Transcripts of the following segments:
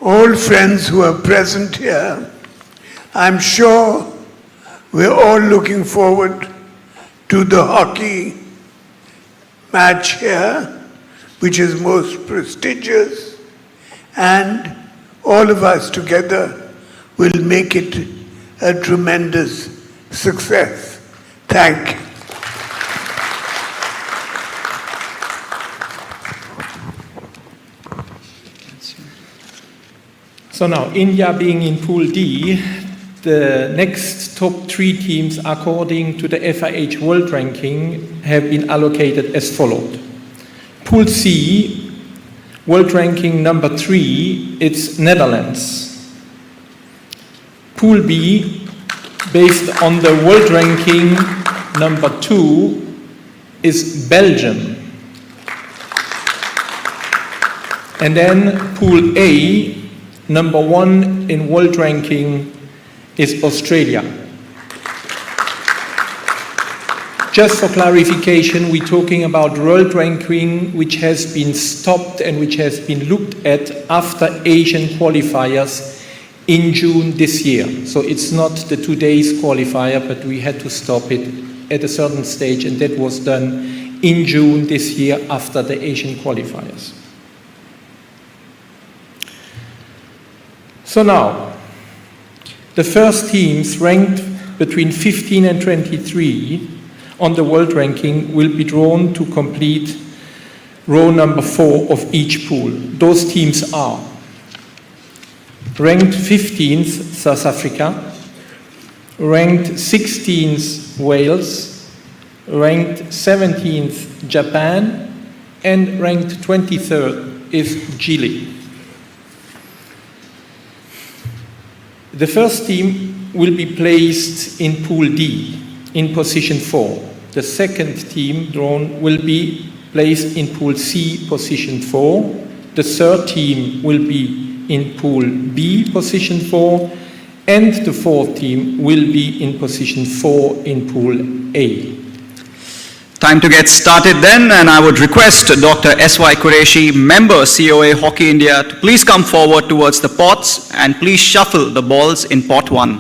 all friends who are present here, I'm sure we're all looking forward to the hockey match here, which is most prestigious, and all of us together will make it a tremendous success. Thank you. So now, India being in Pool D, the next top 3 teams according to the FIH World Ranking have been allocated as followed. Pool C, World Ranking number 3, it's Netherlands. Pool B, based on the World Ranking number 2, is Belgium. And then Pool A, number 1 in world ranking, is Australia. Just for clarification, we're talking about world ranking which has been stopped and which has been looked at after Asian qualifiers in June this year. So it's not the 2 days qualifier, but we had to stop it at a certain stage, and that was done in June this year after the Asian qualifiers. So now, the first teams ranked between 15 and 23 on the world ranking will be drawn to complete row number 4 of each pool. Those teams are ranked 15th, South Africa, ranked 16th, Wales, ranked 17th, Japan, and ranked 23rd is Chile. The first team will be placed in Pool D, in position 4. The second team drawn will be placed in Pool C, position 4. The third team will be in Pool B, position 4. And the fourth team will be in position 4 in Pool A. Time to get started then, and I would request Dr. S.Y. Qureshi, member COA Hockey India, to please come forward towards the pots and please shuffle the balls in pot 1.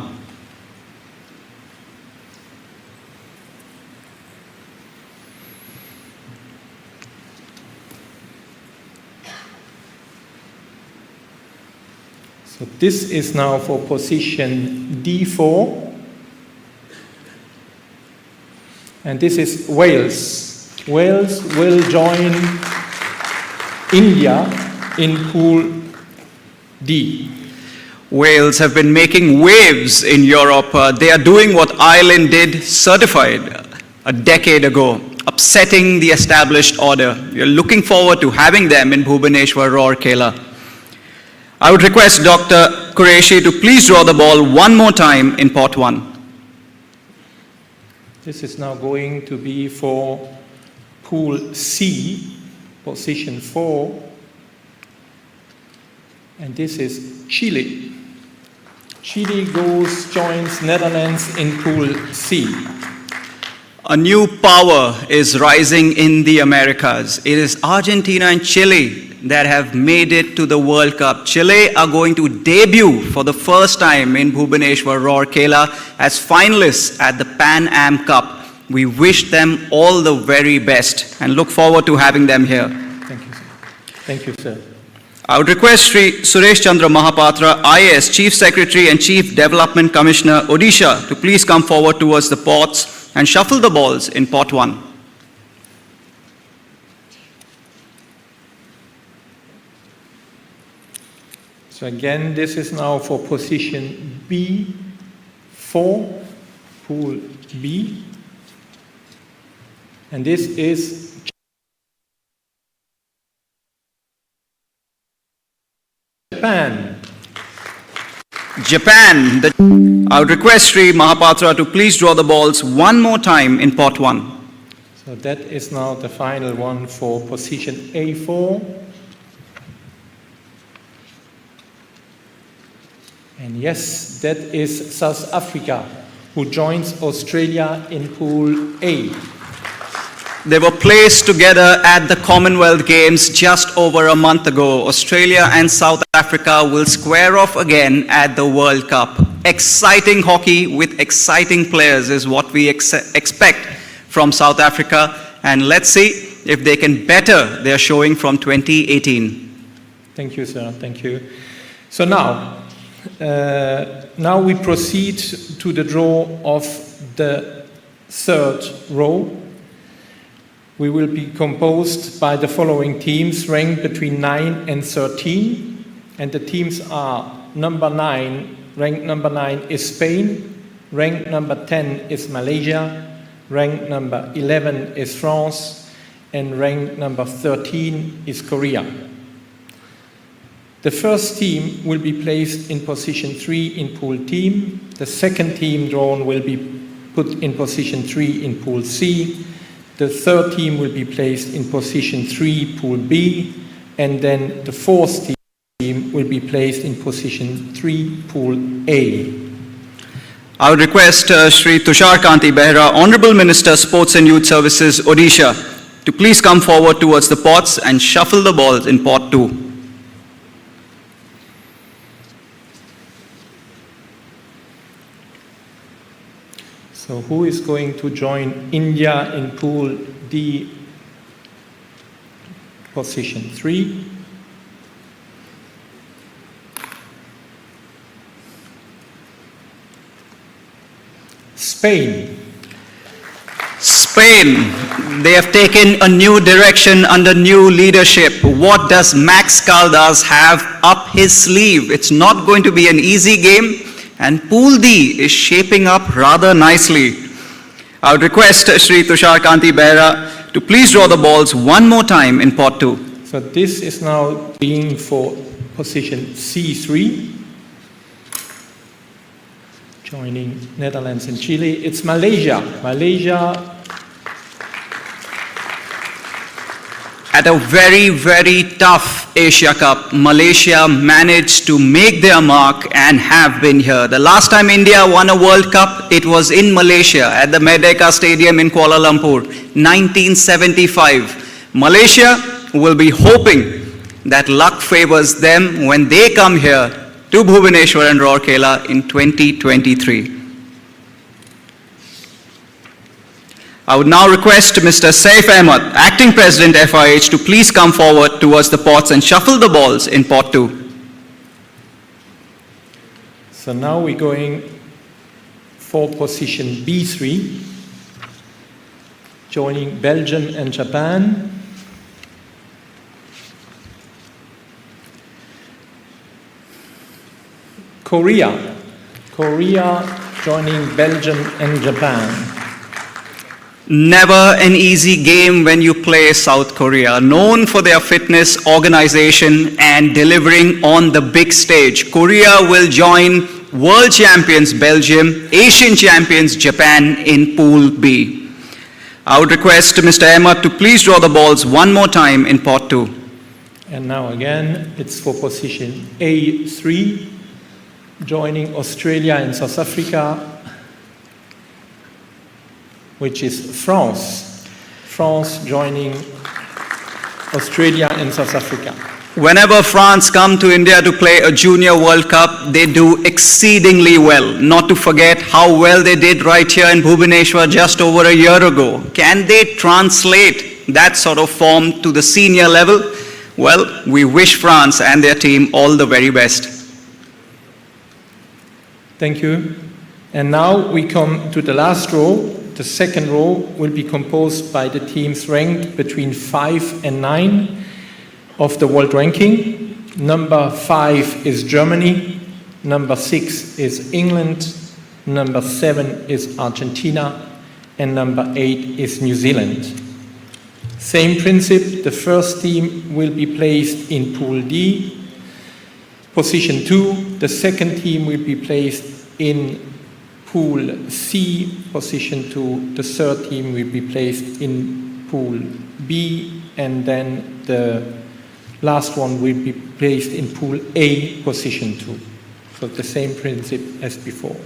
So this is now for position D4. And this is Wales. Wales will join India in Pool D. Wales have been making waves in Europe. They are doing what Ireland did, certified a decade ago, upsetting the established order. We are looking forward to having them in Bhubaneswar, Rourkela. I would request Dr. Qureshi to please draw the ball one more time in pot 1. This is now going to be for Pool C, position 4. And this is Chile. Chile joins Netherlands in Pool C. A new power is rising in the Americas. It is Argentina and Chile that have made it to the World Cup. Chile are going to debut for the first time in Bhubaneswar, Rourkela as finalists at the Pan Am Cup. We wish them all the very best and look forward to having them here. Thank you, sir. Thank you, sir. I would request Sri Suresh Chandra Mahapatra, IAS, Chief Secretary and Chief Development Commissioner, Odisha, to please come forward towards the pots and shuffle the balls in pot 1. So again, this is now for position B4, Pool B. And this is Japan. Japan. I would request Sri Mahapatra to please draw the balls one more time in pot 1. So that is now the final one for position A4. And yes, that is South Africa, who joins Australia in Pool A. They were placed together at the Commonwealth Games just over a month ago. Australia and South Africa will square off again at the World Cup. Exciting hockey with exciting players is what we expect from South Africa. And let's see if they can better their showing from 2018. Thank you, sir. Thank you. So now we proceed to the draw of the third row. We will be composed by the following teams ranked between 9 and 13. And the teams are number 9, ranked number 9 is Spain, ranked number 10 is Malaysia, ranked number 11 is France, and ranked number 13 is Korea. The first team will be placed in position 3 in Pool Team. The second team drawn will be put in position 3 in Pool C. The third team will be placed in position 3, Pool B, and then the fourth team will be placed in position 3, Pool A. I would request Shri Tushar Kanti Behra, Honorable Minister, Sports and Youth Services, Odisha, to please come forward towards the pots and shuffle the balls in pot 2. So who is going to join India in Pool D, position 3? Spain. Spain, they have taken a new direction under new leadership. What does Max Caldas have up his sleeve? It's not going to be an easy game. And Pool D is shaping up rather nicely. I would request Shri Tushar Kanti Behra to please draw the balls one more time in pot 2. So this is now being for position C3. Joining Netherlands and Chile. It's Malaysia. Malaysia. At a very, very tough Asia Cup, Malaysia managed to make their mark and have been here. The last time India won a World Cup, it was in Malaysia at the Merdeka Stadium in Kuala Lumpur, 1975. Malaysia will be hoping that luck favors them when they come here to Bhubaneswar and Rourkela in 2023. I would now request Mr. Saif Ahmed, Acting President FIH, to please come forward towards the pots and shuffle the balls in pot 2. So now we're going for position B3, joining Belgium and Japan. Korea. Korea joining Belgium and Japan. Never an easy game when you play South Korea. Known for their fitness, organization, and delivering on the big stage. Korea will join world champions Belgium, Asian champions Japan in Pool B. I would request Mr. Ahmed to please draw the balls one more time in pot 2. And now again, it's for position A3, joining Australia and South Africa, which is France. France joining Australia and South Africa. Whenever France come to India to play a Junior World Cup, they do exceedingly well. Not to forget how well they did right here in Bhubaneswar just over a year ago. Can they translate that sort of form to the senior level? Well, we wish France and their team all the very best. Thank you. And now we come to the last row. The second row will be composed by the teams ranked between 5 and 9 of the world ranking. Number 5 is Germany, number 6 is England, number 7 is Argentina, and number 8 is New Zealand. Same principle, the first team will be placed in Pool D, position 2. The second team will be placed in Pool C, position 2. The third team will be placed in Pool B, and then the last one will be placed in Pool A, position 2. So the same principle as before.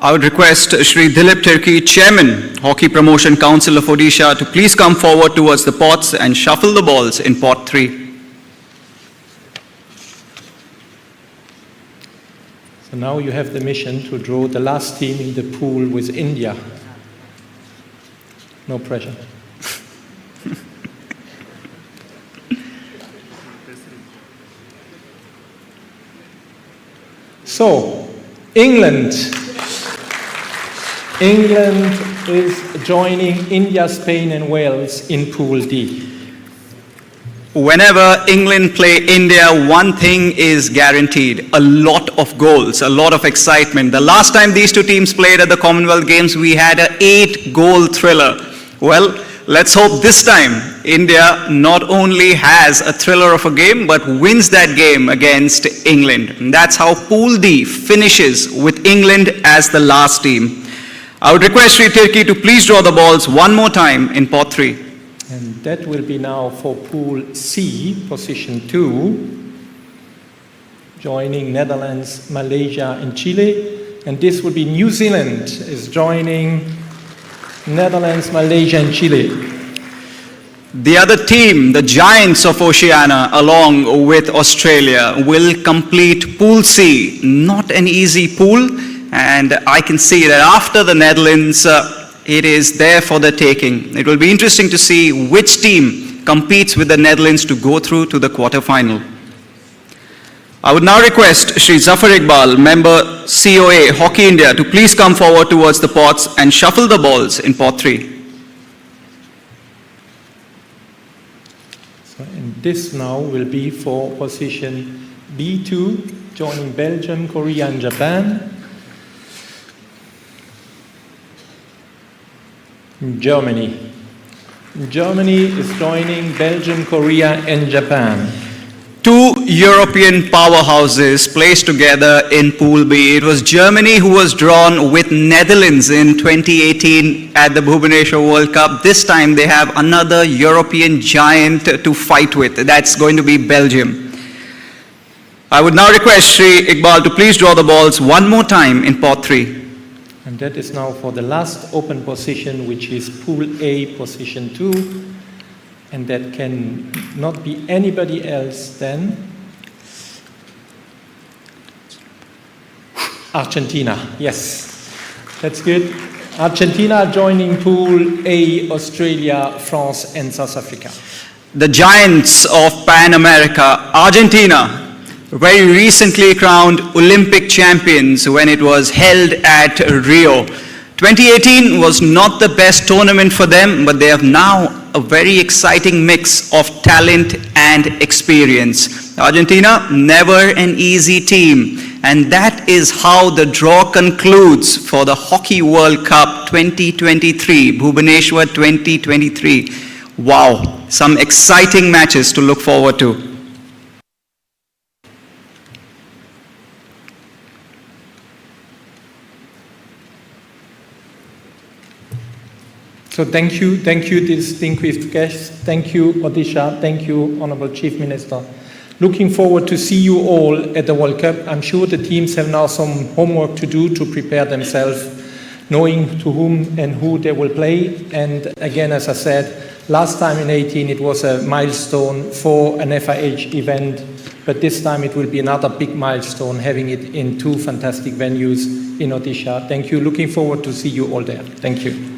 I would request Shri Dilip Tirki, Chairman, Hockey Promotion Council of Odisha, to please come forward towards the pots and shuffle the balls in pot 3. So now you have the mission to draw the last team in the pool with India. No pressure. So, England is joining India, Spain and Wales in Pool D. Whenever England play India, one thing is guaranteed: a lot of goals, a lot of excitement. The last time these two teams played at the Commonwealth Games, we had an 8-goal thriller. Well, let's hope this time India not only has a thriller of a game, but wins that game against England. And that's how Pool D finishes with England as the last team. I would request Sri Tirki to please draw the balls one more time in pot 3. And that will be now for Pool C, position 2, joining Netherlands, Malaysia and Chile. And this will be New Zealand is joining Netherlands, Malaysia and Chile. The other team, the Giants of Oceania, along with Australia, will complete Pool C. Not an easy pool, and I can see that after the Netherlands, it is there for the taking. It will be interesting to see which team competes with the Netherlands to go through to the quarterfinal. I would now request Shri Zafar Iqbal, member COA Hockey India, to please come forward towards the pots and shuffle the balls in pot 3. So, and this now will be for position B2, joining Belgium, Korea and Japan. Germany. Germany is joining Belgium, Korea and Japan. Two European powerhouses placed together in Pool B. It was Germany who was drawn with Netherlands in 2018 at the Bhubaneswar World Cup. This time they have another European giant to fight with. That's going to be Belgium. I would now request Shri Iqbal to please draw the balls one more time in pot 3. And that is now for the last open position, which is Pool A, position 2. And that can not be anybody else than Argentina. Yes, that's good. Argentina joining Pool A, Australia, France and South Africa. The giants of Pan America, Argentina, very recently crowned Olympic champions when it was held at Rio. 2018 was not the best tournament for them, but they have now a very exciting mix of talent and experience. Argentina, never an easy team. And that is how the draw concludes for the Hockey World Cup 2023, Bhubaneswar 2023. Wow, some exciting matches to look forward to. So thank you, distinguished guests. Thank you, Odisha. Thank you, Honorable Chief Minister. Looking forward to see you all at the World Cup. I'm sure the teams have now some homework to do to prepare themselves, knowing to whom and who they will play. And again, as I said, last time in 2018 it was a milestone for an FIH event, but this time it will be another big milestone, having it in two fantastic venues in Odisha. Thank you. Looking forward to see you all there. Thank you.